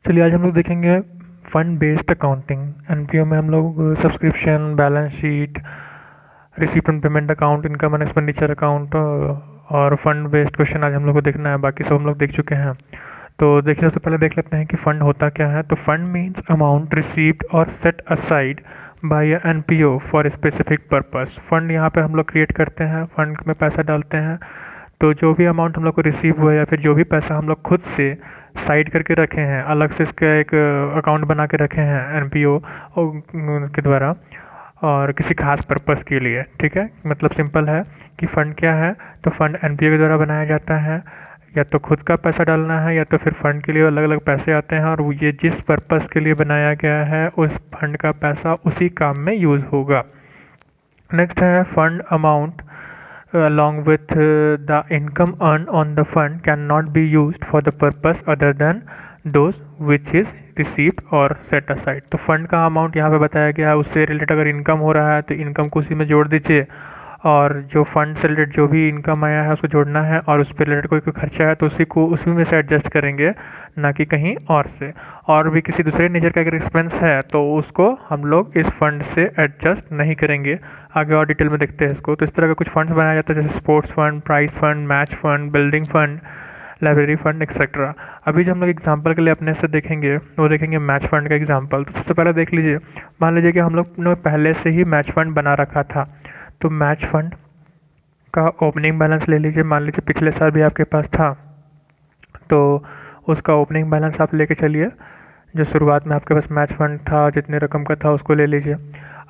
चलिए आज हम लोग देखेंगे फंड बेस्ड अकाउंटिंग। एनपीओ में हम लोग subscription, balance sheet, receipt and payment account, income and expenditure account और फंड बेस्ड क्वेश्चन आज हम लोग को देखना है। बाकी सब हम लोग देख चुके हैं। तो देखिए सबसे पहले देख लेते हैं कि फ़ंड होता क्या है। तो फंड मीन्स अमाउंट रिसीव्ड और set aside by NPO for specific purpose. Fund यहाँ पे हम लोग क्रिएट करते हैं, फंड में पैसा डालते हैं। तो जो भी अमाउंट हम लोग को रिसीव हुआ या फिर जो भी पैसा हम लोग खुद से साइड करके रखे हैं, अलग से इसका एक अकाउंट बना के रखे हैं एनपीओ के द्वारा और किसी खास पर्पस के लिए, ठीक है। मतलब सिंपल है कि फ़ंड क्या है। तो फंड एनपीओ के द्वारा बनाया जाता है। या तो खुद का पैसा डालना है या तो फिर फंड के लिए अलग अलग पैसे आते हैं और ये जिस पर्पस के लिए बनाया गया है उस फंड का पैसा उसी काम में यूज़ होगा। नेक्स्ट है fund amount along with the income earned on the fund cannot be used for the purpose other than those which is received or set aside। तो फंड का अमाउंट यहाँ पे बताया गया है, उससे रिलेटेड अगर इनकम हो रहा है तो इनकम को उसी में जोड़ दीजिए और जो फंड से रिलेटेड जो भी इनकम आया है उसको जोड़ना है और उस पर रिलेटेड कोई खर्चा है तो उसी को उसी में से एडजस्ट करेंगे, ना कि कहीं और से। और भी किसी दूसरे नेचर का अगर एक्सपेंस है तो उसको हम लोग इस फंड से एडजस्ट नहीं करेंगे। आगे और डिटेल में देखते हैं इसको। तो इस तरह का कुछ फंड्स बनाया जाता है जैसे sports fund, prize fund, match fund, building fund, library fund etcetera. अभी जो हम लोग एग्जांपल के लिए अपने से देखेंगे वो देखेंगे मैच फंड का एग्जांपल। तो सबसे पहले देख लीजिए, मान लीजिए कि हम लोग ने पहले से ही मैच फंड बना रखा था। तो मैच फंड का ओपनिंग बैलेंस ले लीजिए। मान लीजिए पिछले साल भी आपके पास था तो उसका ओपनिंग बैलेंस आप लेके चलिए। जो शुरुआत में आपके पास मैच फंड था जितने रकम का था उसको ले लीजिए।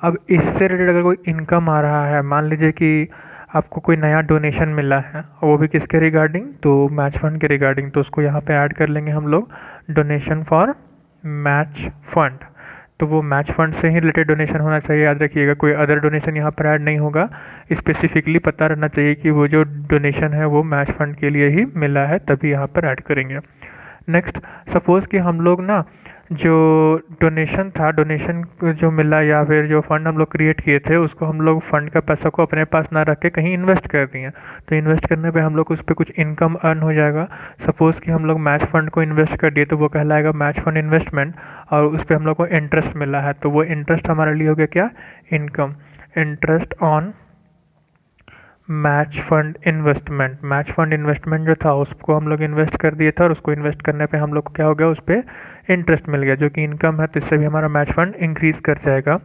अब इससे रिलेटेड अगर कोई इनकम आ रहा है, मान लीजिए कि आपको कोई नया डोनेशन मिला है और वो भी किसके रिगार्डिंग, तो मैच फंड के रिगार्डिंग, तो उसको यहाँ पे ऐड कर लेंगे हम लोग, डोनेशन फॉर मैच फंड। तो वो मैच फंड से ही रिलेटेड डोनेशन होना चाहिए, याद रखिएगा। कोई अदर डोनेशन यहाँ पर ऐड नहीं होगा। स्पेसिफिकली पता रहना चाहिए कि वो जो डोनेशन है वो मैच फंड के लिए ही मिला है, तभी यहाँ पर ऐड करेंगे। नेक्स्ट, सपोज़ कि हम लोग ना जो डोनेशन था, डोनेशन जो मिला या फिर जो फ़ंड हम लोग क्रिएट किए थे उसको हम लोग फ़ंड का पैसा को अपने पास ना रख के कहीं इन्वेस्ट कर दिए। तो इन्वेस्ट करने पे हम लोग उस पर कुछ इनकम अर्न हो जाएगा। सपोज़ कि हम लोग मैच फ़ंड को इन्वेस्ट कर दिए तो वो कहलाएगा मैच फ़ंड इन्वेस्टमेंट और उस पर हम लोग को इंटरेस्ट मिला है। तो वो इंटरेस्ट हमारे लिए हो गया क्या, income. Interest on match fund investment. Match fund investment जो था उसको हम लोग इन्वेस्ट कर दिए थे और उसको इन्वेस्ट करने पे हम लोग को क्या हो गया, उस पर इंटरेस्ट मिल गया जो कि इनकम है। तो इससे भी हमारा मैच फंड इंक्रीज़ कर जाएगा।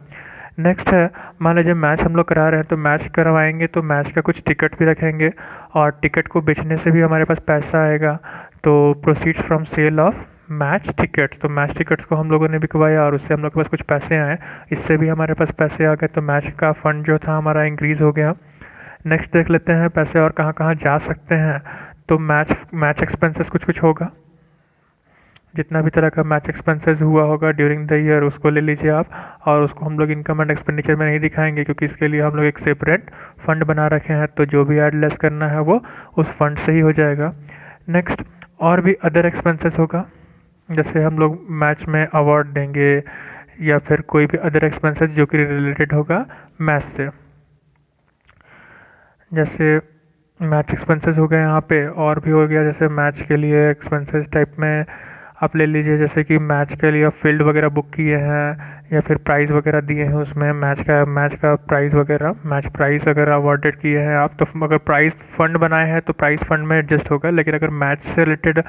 नेक्स्ट है, मान लीजिए मैच हम लोग करा रहे हैं तो मैच करवाएंगे तो मैच का कुछ टिकट भी रखेंगे और टिकट को बेचने से भी हमारे पास पैसा आएगा। तो proceeds from sale of match tickets. तो मैच टिकट्स को हम लोगों ने बिकवाया और उससे हम लोग के पास कुछ पैसे आए, इससे भी हमारे पास पैसे आ गए। तो मैच का फंड जो था हमारा इंक्रीज़ हो गया। नेक्स्ट देख लेते हैं पैसे और कहाँ कहाँ जा सकते हैं। तो मैच एक्सपेंसेस कुछ कुछ होगा, जितना भी तरह का मैच एक्सपेंसेस हुआ होगा ड्यूरिंग द ईयर उसको ले लीजिए आप। और उसको हम लोग इनकम एंड एक्सपेंडिचर में नहीं दिखाएंगे क्योंकि इसके लिए हम लोग एक सेपरेट फंड बना रखे हैं। तो जो भी ऐड लेस करना है वो उस फंड से ही हो जाएगा। नेक्स्ट, और भी अदर एक्सपेंसेस होगा, जैसे हम लोग मैच में अवार्ड देंगे या फिर कोई भी अदर एक्सपेंसेस जो कि रिलेटेड होगा मैच से। जैसे मैच एक्सपेंसेस हो गए यहाँ पे, और भी हो गया जैसे मैच के लिए एक्सपेंसेस टाइप में आप ले लीजिए। जैसे कि मैच के लिए फील्ड वगैरह बुक किए हैं या फिर प्राइज़ वगैरह दिए हैं उसमें, मैच का प्राइज़ वगैरह, मैच प्राइज़ अगर अवॉर्डेड किए हैं आप तो अगर प्राइज़ फंड बनाए हैं तो प्राइज़ फंड में एडजस्ट होगा। लेकिन अगर मैच से रिलेटेड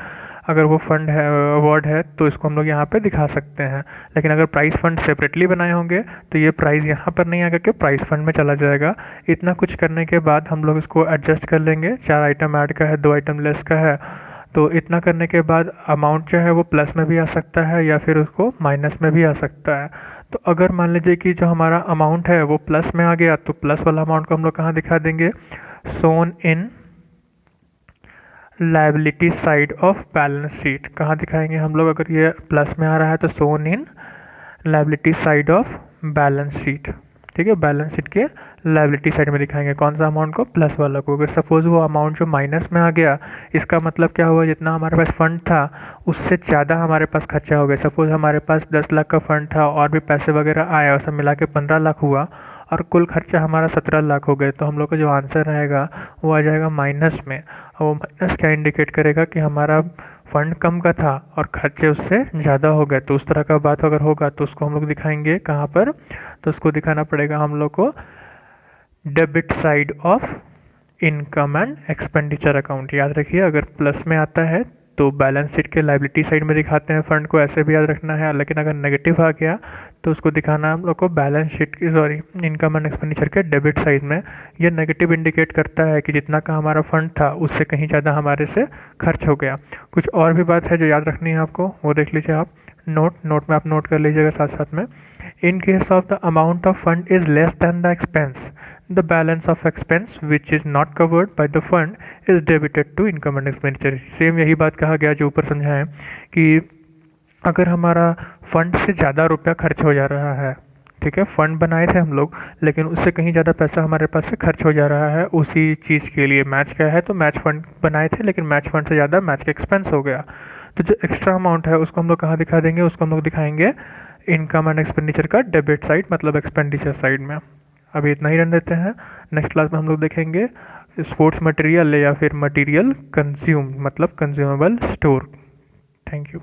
अगर वो फंड है, अवार्ड है, तो इसको हम लोग यहाँ पे दिखा सकते हैं। लेकिन अगर प्राइज़ फंड सेपरेटली बनाए होंगे तो ये प्राइज़ यहाँ पर नहीं आकर के प्राइज़ फंड में चला जाएगा। इतना कुछ करने के बाद हम लोग इसको एडजस्ट कर लेंगे। 4 आइटम ऐड का है, 2 आइटम लेस का है। तो इतना करने के बाद अमाउंट जो है वो प्लस में भी आ सकता है या फिर उसको माइनस में भी आ सकता है। तो अगर मान लीजिए कि जो हमारा अमाउंट है वो प्लस में आ गया तो प्लस वाला अमाउंट को हम लोग कहाँ दिखा देंगे, shown in liability side of balance sheet. कहाँ दिखाएंगे हम लोग, अगर ये प्लस में आ रहा है तो shown in liability side of balance sheet, ठीक है। बैलेंस शीट के लायबिलिटी साइड में दिखाएंगे कौन सा अमाउंट को, प्लस वाला को। अगर सपोज़ वो अमाउंट जो माइनस में आ गया, इसका मतलब क्या हुआ, जितना हमारे पास फ़ंड था उससे ज़्यादा हमारे पास खर्चा हो गया। सपोज़ हमारे पास 10 लाख का फ़ंड था और भी पैसे वगैरह आया, उसे मिला के 15 लाख हुआ और कुल खर्चा हमारा 17 लाख हो गए। तो हम लोग का जो आंसर रहेगा वो आ जाएगा माइनस में। और वो माइनस क्या इंडिकेट करेगा कि हमारा फंड कम का था और खर्चे उससे ज़्यादा हो गए, तो उस तरह का बात अगर होगा तो उसको हम लोग दिखाएंगे कहाँ पर, तो उसको दिखाना पड़ेगा हम लोग को debit side of income and expenditure account. याद रखिए, अगर प्लस में आता है तो बैलेंस शीट के लायबिलिटी साइड में दिखाते हैं फंड को, ऐसे भी याद रखना है। लेकिन अगर नेगेटिव आ गया तो उसको दिखाना हम लोग को बैलेंस शीट की, सॉरी, इनकम एंड एक्सपेंडिचर के डेबिट साइड में। ये नेगेटिव इंडिकेट करता है कि जितना का हमारा फंड था उससे कहीं ज़्यादा हमारे से खर्च हो गया। कुछ और भी बात है जो याद रखनी है आपको, वो देख लीजिए आप। नोट में आप नोट कर लीजिएगा साथ साथ में। In case of the amount of fund is less than the expense, the balance of expense which is not covered by the fund is debited to income and expenditure। Same यही बात कहा गया जो ऊपर समझाएं कि अगर हमारा फंड से ज़्यादा रुपया खर्च हो जा रहा है, ठीक है, फंड बनाए थे हम लोग लेकिन उससे कहीं ज़्यादा पैसा हमारे पास से खर्च हो जा रहा है उसी चीज़ के लिए। मैच क्या है, तो मैच फंड बनाए थे लेकिन मैच फंड से ज़्यादा मैच का एक्सपेंस हो गया, तो जो एक्स्ट्रा अमाउंट है उसको हम लोग कहाँ दिखा देंगे, उसको हम लोग दिखाएंगे इनकम एंड एक्सपेंडिचर का डेबिट साइड, मतलब एक्सपेंडिचर साइड में। अभी इतना ही रन देते हैं। नेक्स्ट क्लास में हम लोग देखेंगे स्पोर्ट्स मटेरियल या फिर मटेरियल कंज्यूम, मतलब कंज्यूमेबल स्टोर। Thank you.